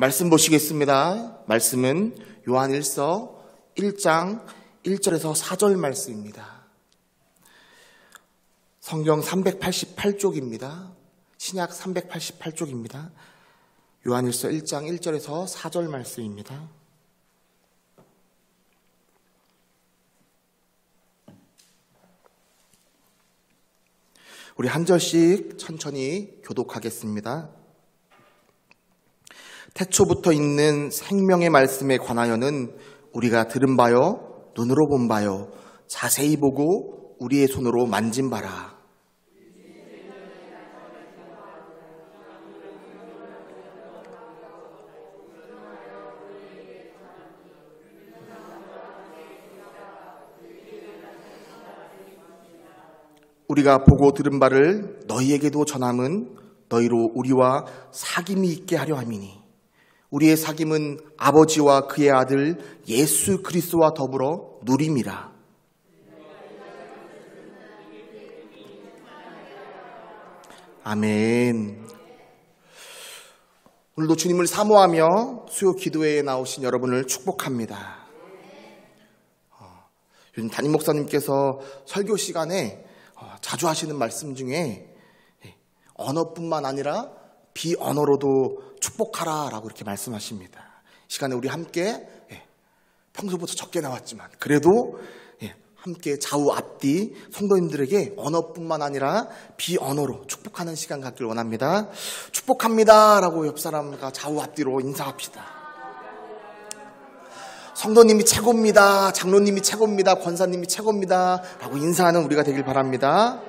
말씀 보시겠습니다. 말씀은 요한일서 1장 1절에서 4절 말씀입니다. 성경 388쪽입니다. 신약 388쪽입니다. 요한일서 1장 1절에서 4절 말씀입니다. 우리 한 절씩 천천히 교독하겠습니다. 태초부터 있는 생명의 말씀에 관하여는 우리가 들은 바요, 눈으로 본 바요, 자세히 보고 우리의 손으로 만진 바라. 우리가 보고 들은 바를 너희에게도 전함은 너희로 우리와 사귐이 있게 하려 함이니 우리의 사귐은 아버지와 그의 아들 예수 그리스도와 더불어 누림이라. 아멘. 오늘도 주님을 사모하며 수요 기도회에 나오신 여러분을 축복합니다. 요즘 담임 목사님께서 설교 시간에 자주 하시는 말씀 중에 언어뿐만 아니라 비언어로도 축복하라 라고 이렇게 말씀하십니다. 이 시간에 우리 함께 평소보다 적게 나왔지만 그래도 함께 좌우 앞뒤 성도님들에게 언어뿐만 아니라 비언어로 축복하는 시간 갖길 원합니다. 축복합니다 라고 옆 사람과 좌우 앞뒤로 인사합시다. 성도님이 최고입니다. 장로님이 최고입니다. 권사님이 최고입니다 라고 인사하는 우리가 되길 바랍니다.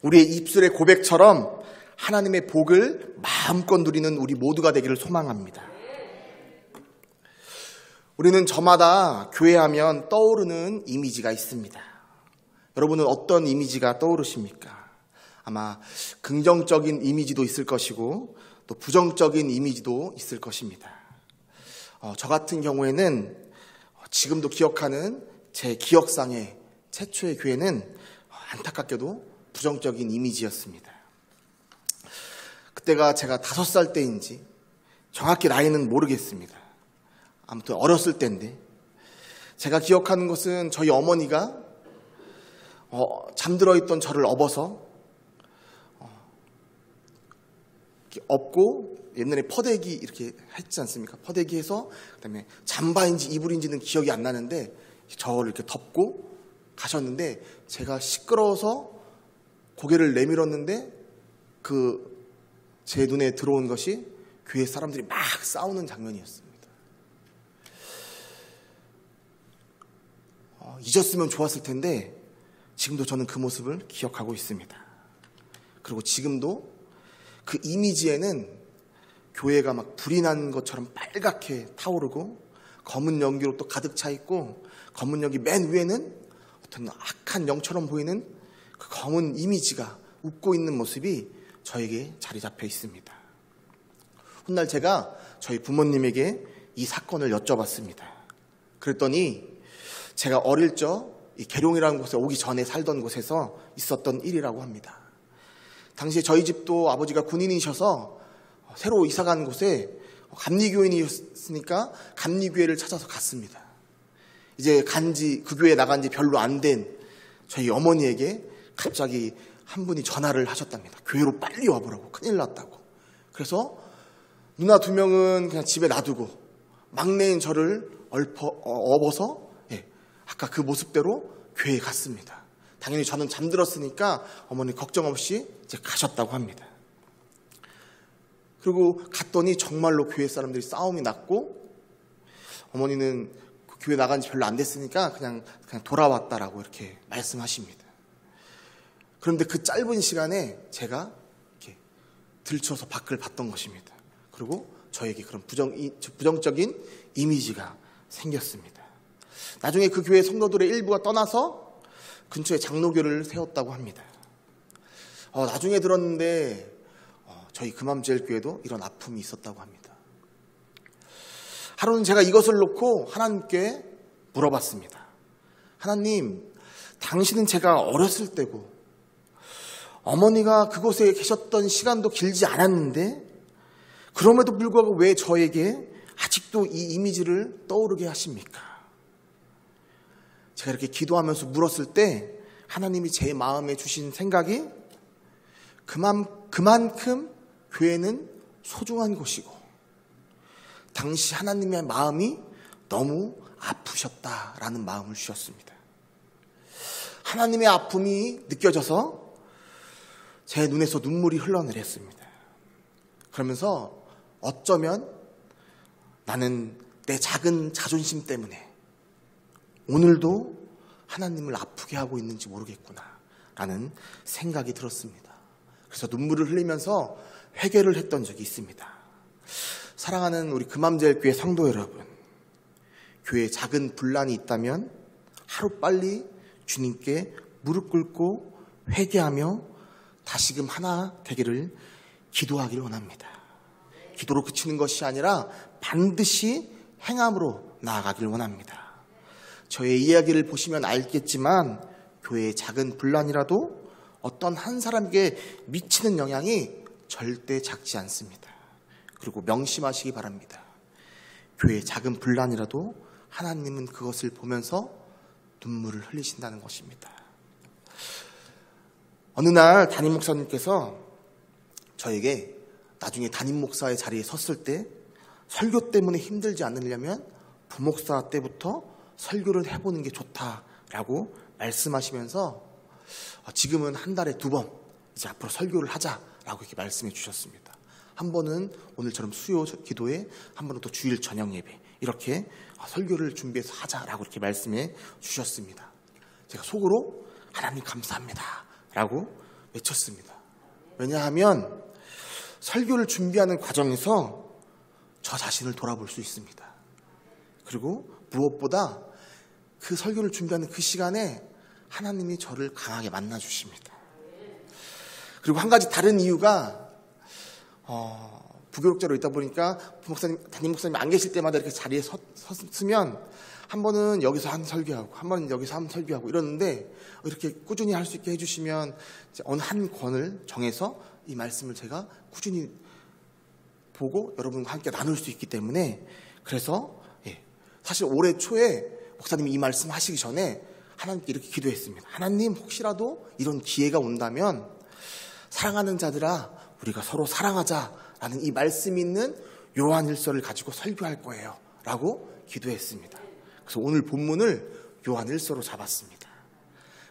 우리의 입술의 고백처럼 하나님의 복을 마음껏 누리는 우리 모두가 되기를 소망합니다. 우리는 저마다 교회하면 떠오르는 이미지가 있습니다. 여러분은 어떤 이미지가 떠오르십니까? 아마 긍정적인 이미지도 있을 것이고 또 부정적인 이미지도 있을 것입니다. 저 같은 경우에는 지금도 기억하는 제 기억상의 최초의 교회는 안타깝게도 부정적인 이미지였습니다. 그때가 제가 5살 때인지 정확히 나이는 모르겠습니다. 아무튼 어렸을 때인데 제가 기억하는 것은 저희 어머니가 잠들어 있던 저를 업어서 이렇게 업고 옛날에 퍼대기 이렇게 했지 않습니까? 퍼대기 해서 그다음에 잠바인지 이불인지는 기억이 안 나는데 저를 이렇게 덮고 가셨는데 제가 시끄러워서 고개를 내밀었는데 제 눈에 들어온 것이 교회 사람들이 막 싸우는 장면이었습니다. 잊었으면 좋았을 텐데 지금도 저는 그 모습을 기억하고 있습니다. 그리고 지금도 그 이미지에는 교회가 막 불이 난 것처럼 빨갛게 타오르고 검은 연기로 또 가득 차 있고 검은 연기 맨 위에는 어떤 악한 영처럼 보이는 그 검은 이미지가 웃고 있는 모습이 저에게 자리 잡혀 있습니다. 훗날 제가 저희 부모님에게 이 사건을 여쭤봤습니다. 그랬더니 제가 어릴 적 이 계룡이라는 곳에 오기 전에 살던 곳에서 있었던 일이라고 합니다. 당시에 저희 집도 아버지가 군인이셔서 새로 이사간 곳에 감리교인이었으니까 감리교회를 찾아서 갔습니다. 이제 그 교회에 나간 지 별로 안 된 저희 어머니에게 갑자기 한 분이 전화를 하셨답니다. 교회로 빨리 와보라고, 큰일 났다고. 그래서 누나 2명은 그냥 집에 놔두고 막내인 저를 업어서 아까 그 모습대로 교회에 갔습니다. 당연히 저는 잠들었으니까 어머니 걱정 없이 이제 가셨다고 합니다. 그리고 갔더니 정말로 교회 사람들이 싸움이 났고 어머니는 그 교회 나간 지 별로 안 됐으니까 그냥 돌아왔다라고 이렇게 말씀하십니다. 그런데 그 짧은 시간에 제가 이렇게 들춰서 밖을 봤던 것입니다. 그리고 저에게 그런 부정적인 이미지가 생겼습니다. 나중에 그 교회 성도들의 일부가 떠나서 근처에 장로교를 세웠다고 합니다. 나중에 들었는데 저희 금암제일교회도 이런 아픔이 있었다고 합니다. 하루는 제가 이것을 놓고 하나님께 물어봤습니다. 하나님, 당신은 제가 어렸을 때고 어머니가 그곳에 계셨던 시간도 길지 않았는데 그럼에도 불구하고 왜 저에게 아직도 이 이미지를 떠오르게 하십니까? 제가 이렇게 기도하면서 물었을 때 하나님이 제 마음에 주신 생각이 그만큼 교회는 소중한 곳이고 당시 하나님의 마음이 너무 아프셨다라는 마음을 주셨습니다. 하나님의 아픔이 느껴져서 제 눈에서 눈물이 흘러내렸습니다. 그러면서 어쩌면 나는 내 작은 자존심 때문에 오늘도 하나님을 아프게 하고 있는지 모르겠구나 라는 생각이 들었습니다. 그래서 눈물을 흘리면서 회개를 했던 적이 있습니다. 사랑하는 우리 금암제일교회 성도 여러분, 교회에 작은 분란이 있다면 하루빨리 주님께 무릎 꿇고 회개하며 다시금 하나 되기를 기도하기를 원합니다. 기도로 그치는 것이 아니라 반드시 행함으로 나아가기를 원합니다. 저의 이야기를 보시면 알겠지만 교회의 작은 분란이라도 어떤 한 사람에게 미치는 영향이 절대 작지 않습니다. 그리고 명심하시기 바랍니다. 교회의 작은 분란이라도 하나님은 그것을 보면서 눈물을 흘리신다는 것입니다. 어느 날 담임 목사님께서 저에게 나중에 담임 목사의 자리에 섰을 때 설교 때문에 힘들지 않으려면 부목사 때부터 설교를 해보는 게 좋다라고 말씀하시면서 지금은 한 달에 2번 이제 앞으로 설교를 하자라고 이렇게 말씀해 주셨습니다. 한 번은 오늘처럼 수요 기도회, 한 번은 또 주일 저녁 예배, 이렇게 설교를 준비해서 하자라고 이렇게 말씀해 주셨습니다. 제가 속으로 하나님 감사합니다 라고 외쳤습니다. 왜냐하면 설교를 준비하는 과정에서 저 자신을 돌아볼 수 있습니다. 그리고 무엇보다 그 설교를 준비하는 그 시간에 하나님이 저를 강하게 만나주십니다. 그리고 한 가지 다른 이유가 부교육자로 있다 보니까 담임 목사님 안 계실 때마다 이렇게 자리에 섰으면 한 번은 여기서 한 설교하고 한 번은 여기서 한 설교하고 이러는데 이렇게 꾸준히 할 수 있게 해주시면 어느 한 권을 정해서 이 말씀을 제가 꾸준히 보고 여러분과 함께 나눌 수 있기 때문에, 그래서 사실 올해 초에 목사님이 이 말씀 하시기 전에 하나님께 이렇게 기도했습니다. 하나님, 혹시라도 이런 기회가 온다면 사랑하는 자들아 우리가 서로 사랑하자라는 이 말씀이 있는 요한일서를 가지고 설교할 거예요 라고 기도했습니다. 그래서 오늘 본문을 요한일서로 잡았습니다.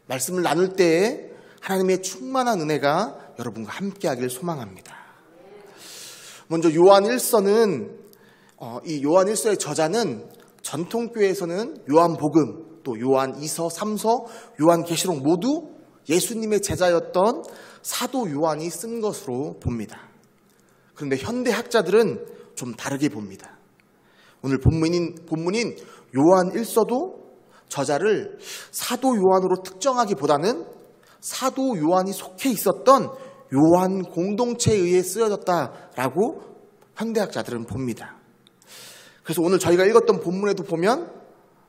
말씀을 나눌 때에 하나님의 충만한 은혜가 여러분과 함께하길 소망합니다. 먼저 요한일서는 이 요한일서의 저자는 전통교회에서는 요한복음, 또 요한2서, 3서, 요한계시록 모두 예수님의 제자였던 사도 요한이 쓴 것으로 봅니다. 그런데 현대 학자들은 좀 다르게 봅니다. 오늘 본문인 요한1서도 저자를 사도 요한으로 특정하기보다는 사도 요한이 속해 있었던 요한 공동체에 의해 쓰여졌다라고 현대학자들은 봅니다. 그래서 오늘 저희가 읽었던 본문에도 보면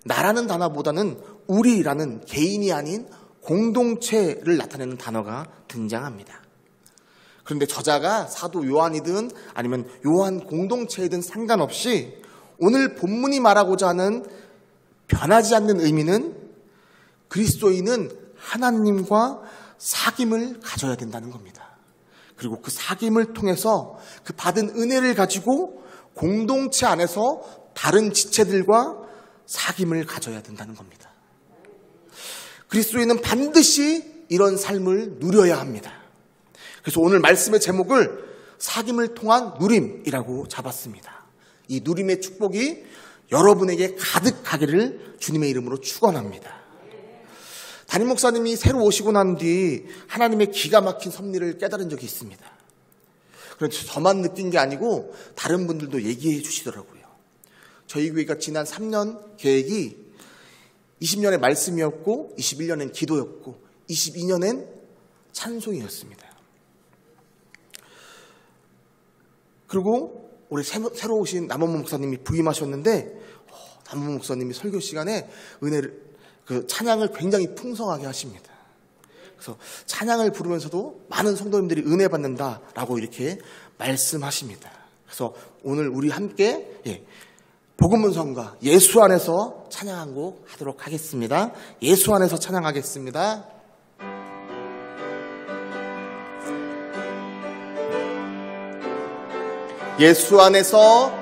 나라는 단어보다는 우리라는 개인이 아닌 공동체를 나타내는 단어가 등장합니다. 그런데 저자가 사도 요한이든 아니면 요한 공동체이든 상관없이 오늘 본문이 말하고자 하는 변하지 않는 의미는 그리스도인은 하나님과 사귐을 가져야 된다는 겁니다. 그리고 그 사귐을 통해서 그 받은 은혜를 가지고 공동체 안에서 다른 지체들과 사귐을 가져야 된다는 겁니다. 그리스도인은 반드시 이런 삶을 누려야 합니다. 그래서 오늘 말씀의 제목을 사귐을 통한 누림이라고 잡았습니다. 이 누림의 축복이 여러분에게 가득하기를 주님의 이름으로 축원합니다. 담임 목사님이 새로 오시고 난 뒤 하나님의 기가 막힌 섭리를 깨달은 적이 있습니다. 그런데 저만 느낀 게 아니고 다른 분들도 얘기해 주시더라고요. 저희 교회가 지난 3년 계획이 20년의 말씀이었고 21년엔 기도였고 22년엔 찬송이었습니다. 그리고 올해 새로 오신 남원모 목사님이 부임하셨는데 남원모 목사님이 설교 시간에 찬양을 굉장히 풍성하게 하십니다. 그래서 찬양을 부르면서도 많은 성도님들이 은혜 받는다라고 이렇게 말씀하십니다. 그래서 오늘 우리 함께 복음문성과 예수 안에서 찬양한 곡 하도록 하겠습니다. 예수 안에서 찬양하겠습니다. 예수 안에서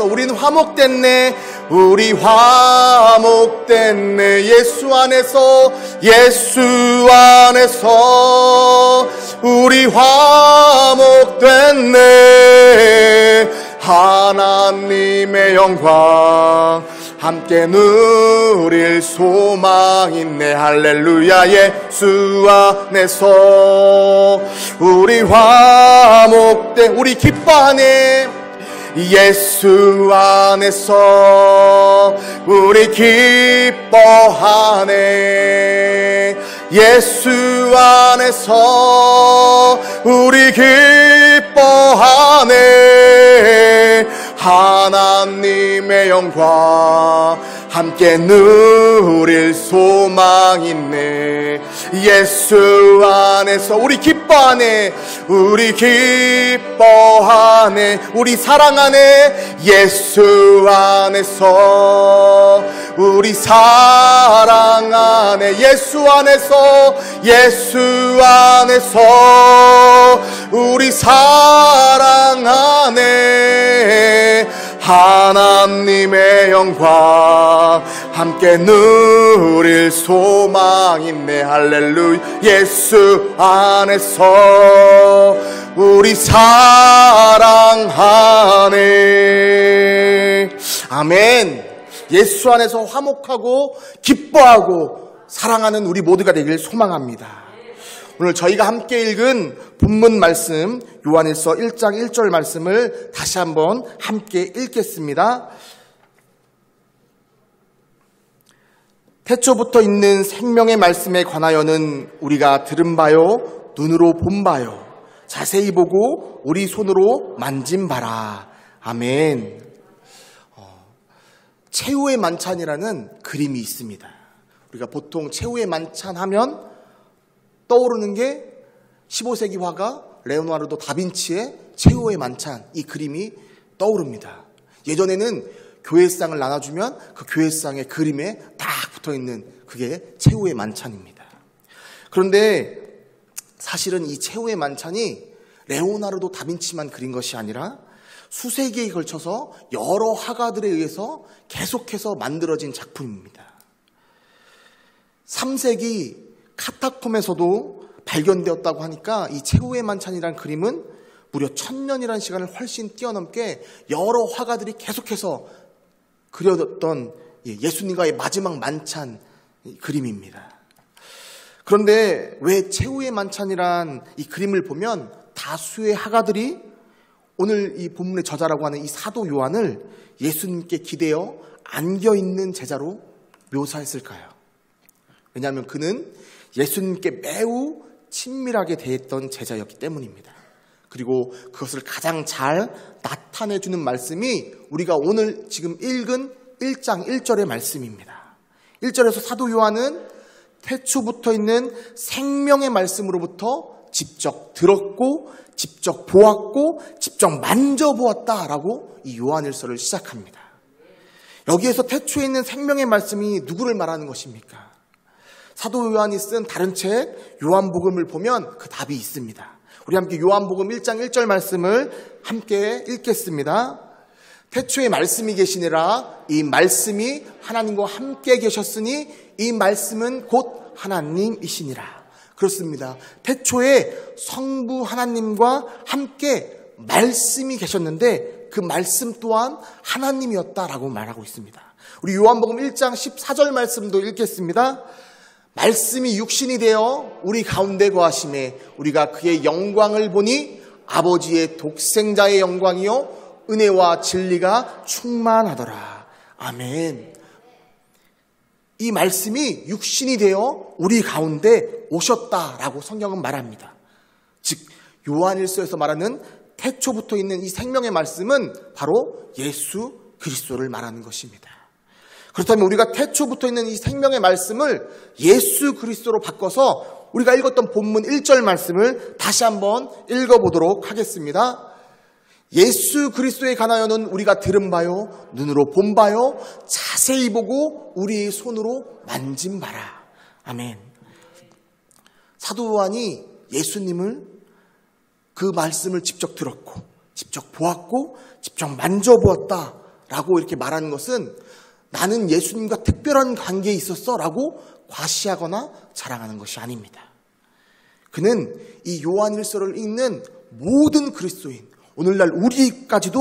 우린 화목됐네. 우리 화목됐네. 예수 안에서 우리 화목됐네. 하나님의 영광 함께 누릴 소망 있네. 할렐루야. 예수 안에서 우리 화목된 우리 기뻐하네. 예수 안에서 우리 기뻐하네. 예수 안에서 우리 기뻐하네. 하나님의 영광 함께 누릴 소망 있네. 예수 안에서 우리 기뻐하네. 우리 사랑하네. 예수 안에서 우리 사랑하네. 예수 안에서 우리 사랑하네. 하나님의 영광 함께 누릴 소망 있네. 할렐루야. 예수 안에서 우리 사랑하네. 아멘. 예수 안에서 화목하고 기뻐하고 사랑하는 우리 모두가 되길 소망합니다. 오늘 저희가 함께 읽은 본문 말씀 요한일서 1장 1절 말씀을 다시 한번 함께 읽겠습니다. 태초부터 있는 생명의 말씀에 관하여는 우리가 들은 바요 눈으로 본 바요 자세히 보고 우리 손으로 만진 바라. 아멘. 최후의 만찬이라는 그림이 있습니다. 우리가 보통 최후의 만찬 하면 떠오르는 게 15세기 화가 레오나르도 다빈치의 최후의 만찬, 이 그림이 떠오릅니다. 예전에는 교회상을 나눠주면 그 교회상의 그림에 딱 붙어있는 그게 최후의 만찬입니다. 그런데 사실은 이 최후의 만찬이 레오나르도 다빈치만 그린 것이 아니라 수세기에 걸쳐서 여러 화가들에 의해서 계속해서 만들어진 작품입니다. 3세기 카타콤에서도 발견되었다고 하니까 이 최후의 만찬이라는 그림은 무려 1000년이라는 시간을 훨씬 뛰어넘게 여러 화가들이 계속해서 그려뒀던 예수님과의 마지막 만찬 그림입니다. 그런데 왜 최후의 만찬이란 이 그림을 보면 다수의 화가들이 오늘 이 본문의 저자라고 하는 이 사도 요한을 예수님께 기대어 안겨있는 제자로 묘사했을까요? 왜냐하면 그는 예수님께 매우 친밀하게 대했던 제자였기 때문입니다. 그리고 그것을 가장 잘 나타내주는 말씀이 우리가 오늘 지금 읽은 1장 1절의 말씀입니다. 1절에서 사도 요한은 태초부터 있는 생명의 말씀으로부터 직접 들었고 직접 보았고 직접 만져보았다라고 이 요한일서를 시작합니다. 여기에서 태초에 있는 생명의 말씀이 누구를 말하는 것입니까? 사도 요한이 쓴 다른 책 요한복음을 보면 그 답이 있습니다. 우리 함께 요한복음 1장 1절 말씀을 함께 읽겠습니다. 태초에 말씀이 계시니라. 이 말씀이 하나님과 함께 계셨으니 이 말씀은 곧 하나님이시니라. 그렇습니다. 태초에 성부 하나님과 함께 말씀이 계셨는데 그 말씀 또한 하나님이었다라고 말하고 있습니다. 우리 요한복음 1장 14절 말씀도 읽겠습니다. 말씀이 육신이 되어 우리 가운데 거하심에 우리가 그의 영광을 보니 아버지의 독생자의 영광이요 은혜와 진리가 충만하더라. 아멘. 이 말씀이 육신이 되어 우리 가운데 오셨다라고 성경은 말합니다. 즉 요한일서에서 말하는 태초부터 있는 이 생명의 말씀은 바로 예수 그리스도를 말하는 것입니다. 그렇다면 우리가 태초부터 있는 이 생명의 말씀을 예수 그리스도로 바꿔서 우리가 읽었던 본문 1절 말씀을 다시 한번 읽어보도록 하겠습니다. 예수 그리스도에 관하여는 우리가 들은 바요, 눈으로 본 바요, 자세히 보고 우리의 손으로 만진 바라. 아멘. 사도 요한이 예수님을 그 말씀을 직접 들었고 직접 보았고 직접 만져보았다라고 이렇게 말하는 것은 나는 예수님과 특별한 관계에 있었어 라고 과시하거나 자랑하는 것이 아닙니다. 그는 이 요한일서를 읽는 모든 그리스도인, 오늘날 우리까지도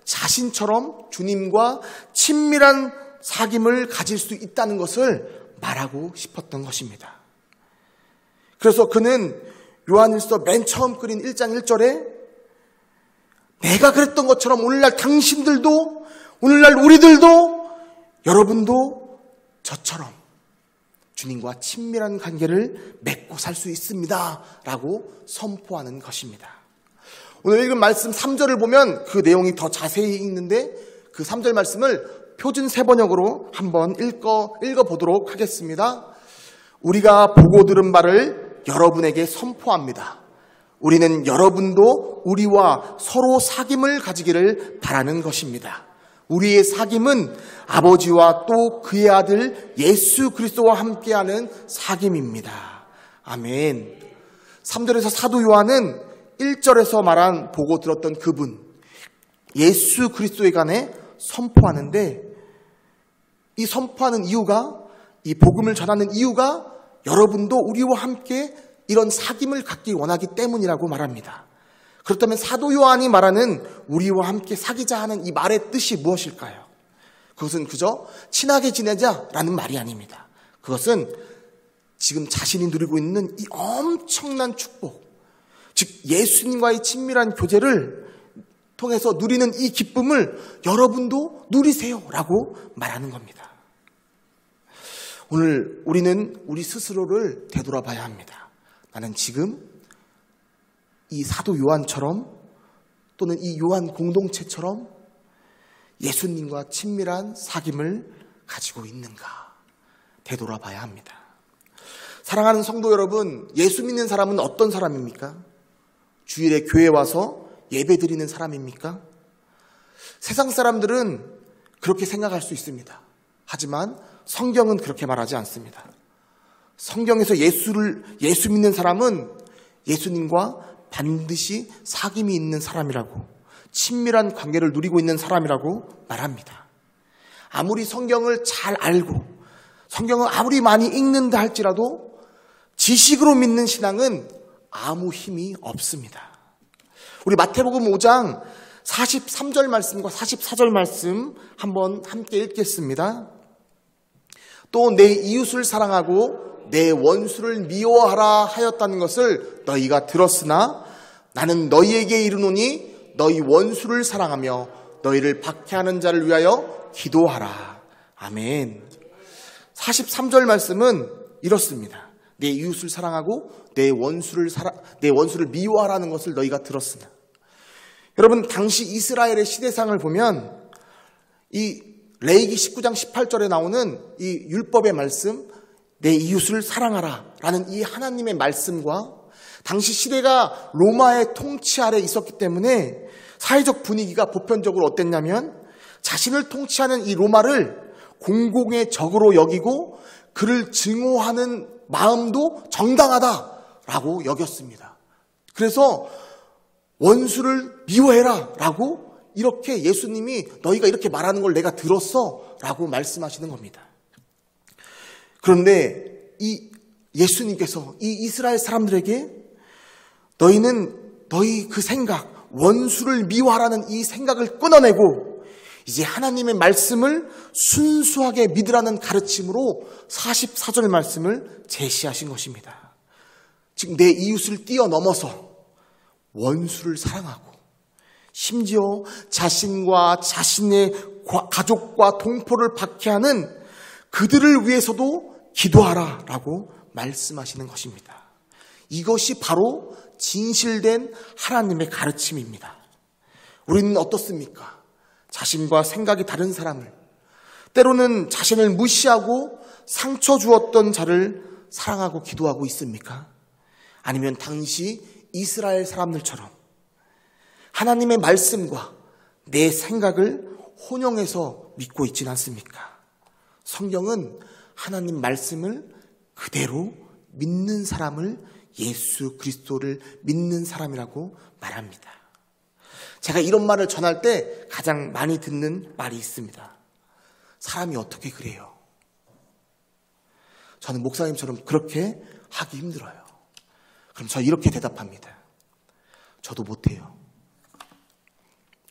자신처럼 주님과 친밀한 사귐을 가질 수 있다는 것을 말하고 싶었던 것입니다. 그래서 그는 요한일서 맨 처음 그린 1장 1절에 내가 그랬던 것처럼 오늘날 당신들도, 오늘날 우리들도, 여러분도 저처럼 주님과 친밀한 관계를 맺고 살 수 있습니다 라고 선포하는 것입니다. 오늘 읽은 말씀 3절을 보면 그 내용이 더 자세히 읽는데 그 3절 말씀을 표준 세번역으로 한번 읽어보도록 하겠습니다. 우리가 보고 들은 바를 여러분에게 선포합니다. 우리는 여러분도 우리와 서로 사귐을 가지기를 바라는 것입니다. 우리의 사귐은 아버지와 또 그의 아들 예수 그리스도와 함께하는 사귐입니다. 아멘. 3절에서 사도 요한은 1절에서 말한 보고 들었던 그분 예수 그리스도에 관해 선포하는데, 이 선포하는 이유가, 이 복음을 전하는 이유가 여러분도 우리와 함께 이런 사귐을 갖기 원하기 때문이라고 말합니다. 그렇다면 사도 요한이 말하는 우리와 함께 사귀자 하는 이 말의 뜻이 무엇일까요? 그것은 그저 친하게 지내자라는 말이 아닙니다. 그것은 지금 자신이 누리고 있는 이 엄청난 축복, 즉 예수님과의 친밀한 교제를 통해서 누리는 이 기쁨을 여러분도 누리세요라고 말하는 겁니다. 오늘 우리는 우리 스스로를 되돌아봐야 합니다. 나는 지금 이 사도 요한처럼 또는 이 요한 공동체처럼 예수님과 친밀한 사귐을 가지고 있는가 되돌아봐야 합니다. 사랑하는 성도 여러분, 예수 믿는 사람은 어떤 사람입니까? 주일에 교회 와서 예배 드리는 사람입니까? 세상 사람들은 그렇게 생각할 수 있습니다. 하지만 성경은 그렇게 말하지 않습니다. 성경에서 예수 믿는 사람은 예수님과 반드시 사귐이 있는 사람이라고, 친밀한 관계를 누리고 있는 사람이라고 말합니다. 아무리 성경을 잘 알고 성경을 아무리 많이 읽는다 할지라도 지식으로 믿는 신앙은 아무 힘이 없습니다. 우리 마태복음 5장 43절 말씀과 44절 말씀 한번 함께 읽겠습니다. 또 내 이웃을 사랑하고 내 원수를 미워하라 하였다는 것을 너희가 들었으나 나는 너희에게 이르노니 너희 원수를 사랑하며 너희를 박해하는 자를 위하여 기도하라. 아멘. 43절 말씀은 이렇습니다. 내 이웃을 사랑하고 내 원수를 미워하라는 것을 너희가 들었으나. 여러분, 당시 이스라엘의 시대상을 보면 이 레위기 19장 18절에 나오는 이 율법의 말씀, 내 이웃을 사랑하라 라는 이 하나님의 말씀과 당시 시대가 로마의 통치 아래 있었기 때문에 사회적 분위기가 보편적으로 어땠냐면 자신을 통치하는 이 로마를 공공의 적으로 여기고 그를 증오하는 마음도 정당하다라고 여겼습니다. 그래서 원수를 미워해라 라고 이렇게 예수님이 너희가 이렇게 말하는 걸 내가 들었어 라고 말씀하시는 겁니다. 그런데 이 예수님께서 이 이스라엘 사람들에게 너희는 너희 그 생각, 원수를 미워하라는 이 생각을 끊어내고 이제 하나님의 말씀을 순수하게 믿으라는 가르침으로 44절 말씀을 제시하신 것입니다. 즉 내 이웃을 뛰어넘어서 원수를 사랑하고 심지어 자신과 자신의 가족과 동포를 박해하는 그들을 위해서도 기도하라라고 말씀하시는 것입니다. 이것이 바로 진실된 하나님의 가르침입니다. 우리는 어떻습니까? 자신과 생각이 다른 사람을, 때로는 자신을 무시하고 상처 주었던 자를 사랑하고 기도하고 있습니까? 아니면 당시 이스라엘 사람들처럼 하나님의 말씀과 내 생각을 혼용해서 믿고 있지는 않습니까? 성경은 하나님 말씀을 그대로 믿는 사람을 예수 그리스도를 믿는 사람이라고 말합니다. 제가 이런 말을 전할 때 가장 많이 듣는 말이 있습니다. 사람이 어떻게 그래요? 저는 목사님처럼 그렇게 하기 힘들어요. 그럼 저 이렇게 대답합니다. 저도 못해요.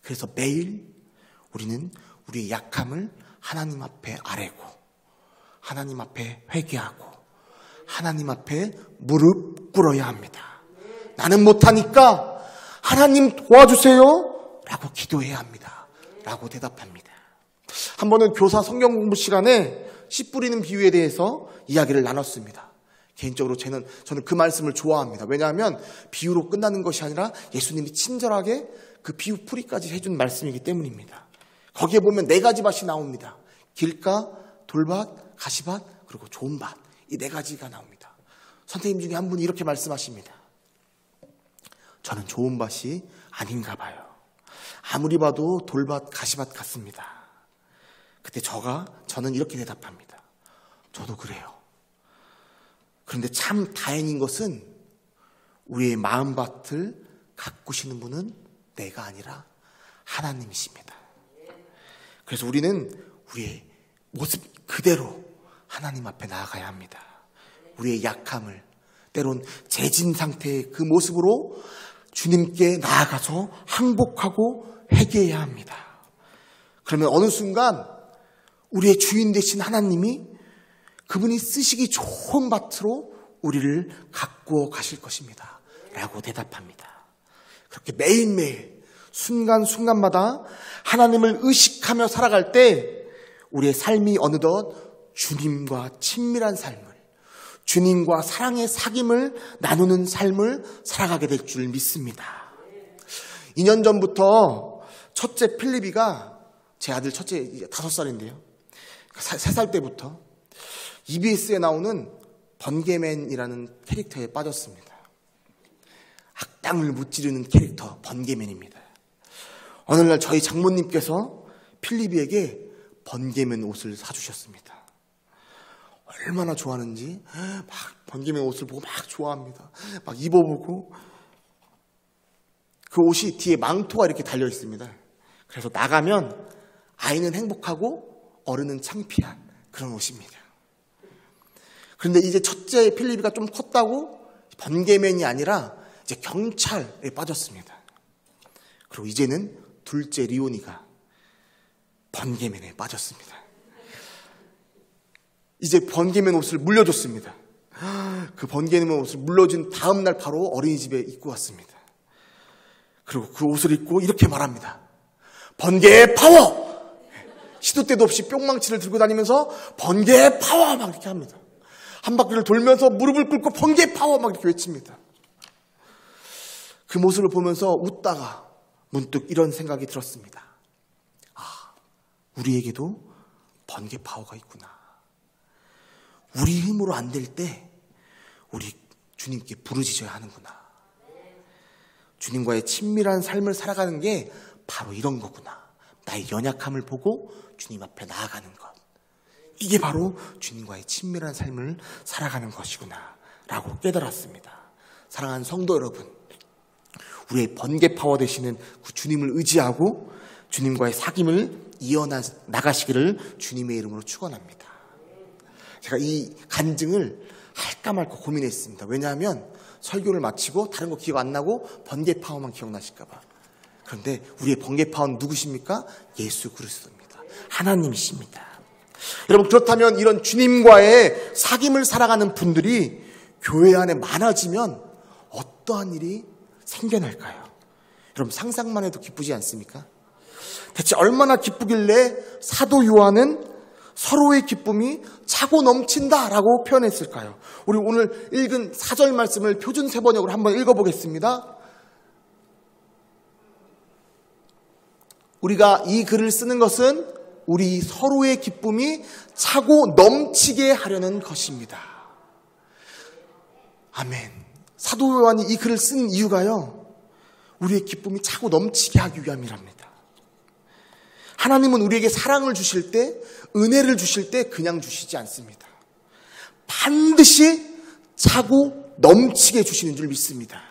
그래서 매일 우리는 우리의 약함을 하나님 앞에 아뢰고 하나님 앞에 회개하고 하나님 앞에 무릎 꿇어야 합니다. 나는 못하니까 하나님 도와주세요 라고 기도해야 합니다 라고 대답합니다. 한 번은 교사 성경 공부 시간에 씨 뿌리는 비유에 대해서 이야기를 나눴습니다. 개인적으로 저는 그 말씀을 좋아합니다. 왜냐하면 비유로 끝나는 것이 아니라 예수님이 친절하게 그 비유 풀이까지 해준 말씀이기 때문입니다. 거기에 보면 4가지 밭이 나옵니다. 길가, 돌밭, 가시밭, 그리고 좋은 밭. 이 4가지가 나옵니다. 선생님 중에 한 분이 이렇게 말씀하십니다. 저는 좋은 밭이 아닌가 봐요. 아무리 봐도 돌밭, 가시밭 같습니다. 그때 저는 이렇게 대답합니다. 저도 그래요. 그런데 참 다행인 것은 우리의 마음밭을 가꾸시는 분은 내가 아니라 하나님이십니다. 그래서 우리는 우리의 모습 그대로 하나님 앞에 나아가야 합니다. 우리의 약함을 때론 재진 상태의 그 모습으로 주님께 나아가서 항복하고 회개해야 합니다. 그러면 어느 순간 우리의 주인 되신 하나님이 그분이 쓰시기 좋은 밭으로 우리를 가꾸어 가실 것입니다 라고 대답합니다. 그렇게 매일매일 순간순간마다 하나님을 의식하며 살아갈 때 우리의 삶이 어느덧 주님과 친밀한 삶을, 주님과 사랑의 사귐을 나누는 삶을 살아가게 될 줄 믿습니다. 2년 전부터 첫째 필리비가, 제 아들 첫째 이제 5살인데요. 3살 때부터 EBS에 나오는 번개맨이라는 캐릭터에 빠졌습니다. 악당을 무찌르는 캐릭터 번개맨입니다. 어느 날 저희 장모님께서 필리비에게 번개맨 옷을 사주셨습니다. 얼마나 좋아하는지 막 번개맨 옷을 보고 막 좋아합니다. 막 입어보고 그 옷이 뒤에 망토가 이렇게 달려 있습니다. 그래서 나가면 아이는 행복하고 어른은 창피한 그런 옷입니다. 그런데 이제 첫째 필리비가 좀 컸다고 번개맨이 아니라 이제 경찰에 빠졌습니다. 그리고 이제는 둘째 리오니가 번개맨에 빠졌습니다. 이제 번개맨 옷을 물려줬습니다. 그 번개맨 옷을 물려준 다음 날 바로 어린이집에 입고 왔습니다. 그리고 그 옷을 입고 이렇게 말합니다. 번개의 파워! 시도 때도 없이 뿅망치를 들고 다니면서 번개의 파워! 막 이렇게 합니다. 한 바퀴를 돌면서 무릎을 꿇고 번개의 파워! 막 이렇게 외칩니다. 그 모습을 보면서 웃다가 문득 이런 생각이 들었습니다. 아, 우리에게도 번개 파워가 있구나. 우리 힘으로 안 될 때 우리 주님께 부르짖어야 하는구나. 주님과의 친밀한 삶을 살아가는 게 바로 이런 거구나. 나의 연약함을 보고 주님 앞에 나아가는 것. 이게 바로 주님과의 친밀한 삶을 살아가는 것이구나 라고 깨달았습니다. 사랑하는 성도 여러분, 우리의 번개 파워 되시는 그 주님을 의지하고 주님과의 사귐을 이어나가시기를 주님의 이름으로 축원합니다. 제가 이 간증을 할까 말까 고민했습니다. 왜냐하면 설교를 마치고 다른 거 기억 안 나고 번개 파워만 기억나실까 봐. 그런데 우리의 번개 파워는 누구십니까? 예수 그리스도입니다. 하나님이십니다. 여러분, 그렇다면 이런 주님과의 사귐을 살아가는 분들이 교회 안에 많아지면 어떠한 일이 생겨날까요? 여러분, 상상만 해도 기쁘지 않습니까? 대체 얼마나 기쁘길래 사도 요한은 서로의 기쁨이 차고 넘친다라고 표현했을까요? 우리 오늘 읽은 4절 말씀을 표준 세번역으로 한번 읽어보겠습니다. 우리가 이 글을 쓰는 것은 우리 서로의 기쁨이 차고 넘치게 하려는 것입니다. 아멘. 사도 요한이 이 글을 쓴 이유가요, 우리의 기쁨이 차고 넘치게 하기 위함이랍니다. 하나님은 우리에게 사랑을 주실 때, 은혜를 주실 때 그냥 주시지 않습니다. 반드시 차고 넘치게 주시는 줄 믿습니다.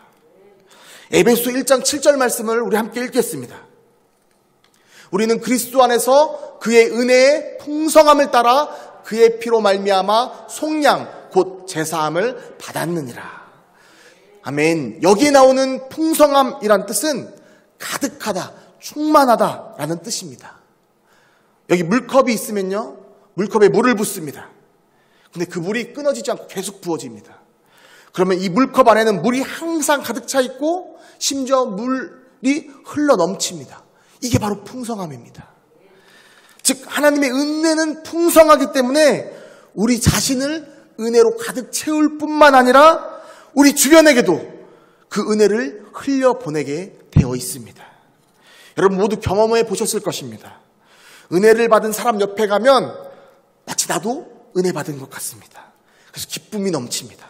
에베소 1장 7절 말씀을 우리 함께 읽겠습니다. 우리는 그리스도 안에서 그의 은혜의 풍성함을 따라 그의 피로 말미암아 속량 곧 제사함을 받았느니라. 아멘. 여기에 나오는 풍성함이란 뜻은 가득하다, 충만하다라는 뜻입니다. 여기 물컵이 있으면요, 물컵에 물을 붓습니다. 근데 그 물이 끊어지지 않고 계속 부어집니다. 그러면 이 물컵 안에는 물이 항상 가득 차 있고 심지어 물이 흘러 넘칩니다. 이게 바로 풍성함입니다. 즉 하나님의 은혜는 풍성하기 때문에 우리 자신을 은혜로 가득 채울 뿐만 아니라 우리 주변에게도 그 은혜를 흘려보내게 되어 있습니다. 여러분 모두 경험해 보셨을 것입니다. 은혜를 받은 사람 옆에 가면 마치 나도 은혜 받은 것 같습니다. 그래서 기쁨이 넘칩니다.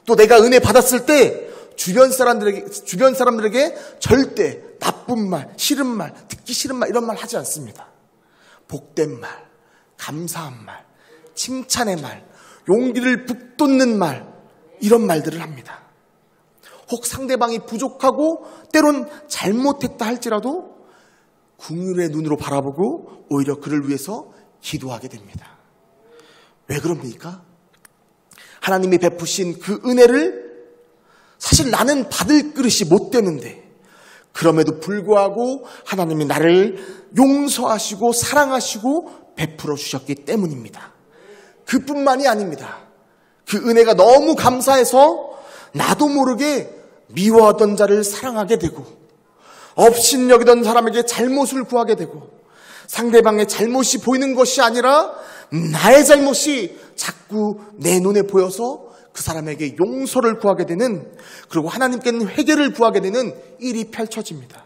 또 내가 은혜 받았을 때 주변 사람들에게 절대 나쁜 말, 싫은 말, 듣기 싫은 말 이런 말 하지 않습니다. 복된 말, 감사한 말, 칭찬의 말, 용기를 북돋는 말, 이런 말들을 합니다. 혹 상대방이 부족하고 때론 잘못했다 할지라도 긍휼의 눈으로 바라보고 오히려 그를 위해서 기도하게 됩니다. 왜 그럽니까? 하나님이 베푸신 그 은혜를 사실 나는 받을 그릇이 못 되는데 그럼에도 불구하고 하나님이 나를 용서하시고 사랑하시고 베풀어 주셨기 때문입니다. 그뿐만이 아닙니다. 그 은혜가 너무 감사해서 나도 모르게 미워하던 자를 사랑하게 되고 업신여기던 사람에게 잘못을 구하게 되고 상대방의 잘못이 보이는 것이 아니라 나의 잘못이 자꾸 내 눈에 보여서 그 사람에게 용서를 구하게 되는, 그리고 하나님께는 회개를 구하게 되는 일이 펼쳐집니다.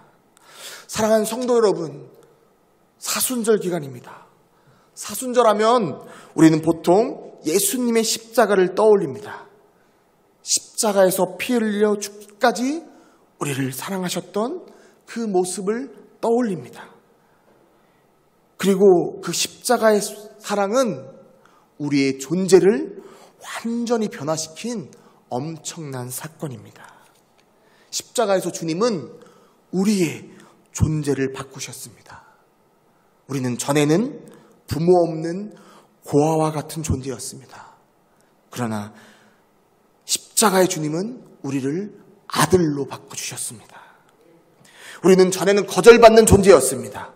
사랑하는 성도 여러분, 사순절 기간입니다. 사순절하면 우리는 보통 예수님의 십자가를 떠올립니다. 십자가에서 피 흘려 죽기까지 우리를 사랑하셨던 그 모습을 떠올립니다. 그리고 그 십자가의 사랑은 우리의 존재를 완전히 변화시킨 엄청난 사건입니다. 십자가에서 주님은 우리의 존재를 바꾸셨습니다. 우리는 전에는 부모 없는 고아와 같은 존재였습니다. 그러나 십자가의 주님은 우리를 아들로 바꿔주셨습니다. 우리는 전에는 거절받는 존재였습니다.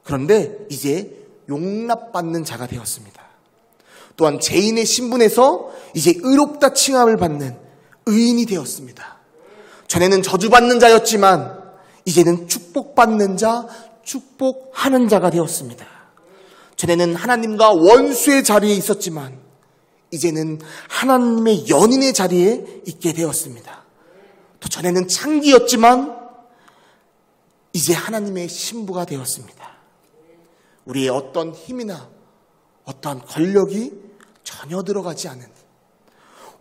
그런데 이제 용납받는 자가 되었습니다. 또한 죄인의 신분에서 이제 의롭다 칭함을 받는 의인이 되었습니다. 전에는 저주받는 자였지만 이제는 축복받는 자, 축복하는 자가 되었습니다. 전에는 하나님과 원수의 자리에 있었지만 이제는 하나님의 연인의 자리에 있게 되었습니다. 또 전에는 창기였지만 이제 하나님의 신부가 되었습니다. 우리의 어떤 힘이나 어떠한 권력이 전혀 들어가지 않은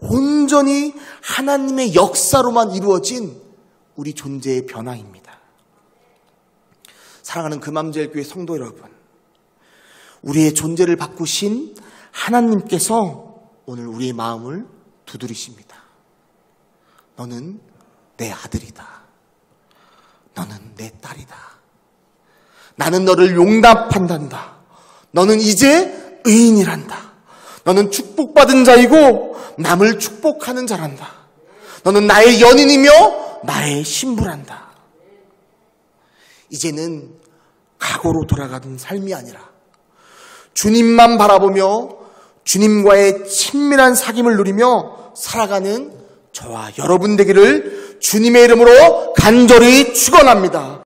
온전히 하나님의 역사로만 이루어진 우리 존재의 변화입니다. 사랑하는 금암제일교회 성도 여러분, 우리의 존재를 바꾸신 하나님께서 오늘 우리의 마음을 두드리십니다. 너는 내 아들이다. 너는 내 딸이다. 나는 너를 용납한단다. 너는 이제 의인이란다. 너는 축복받은 자이고 남을 축복하는 자란다. 너는 나의 연인이며 나의 신부란다. 이제는 과거로 돌아가던 삶이 아니라 주님만 바라보며 주님과의 친밀한 사귐을 누리며 살아가는 저와 여러분 되기를 주님의 이름으로 간절히 축원합니다.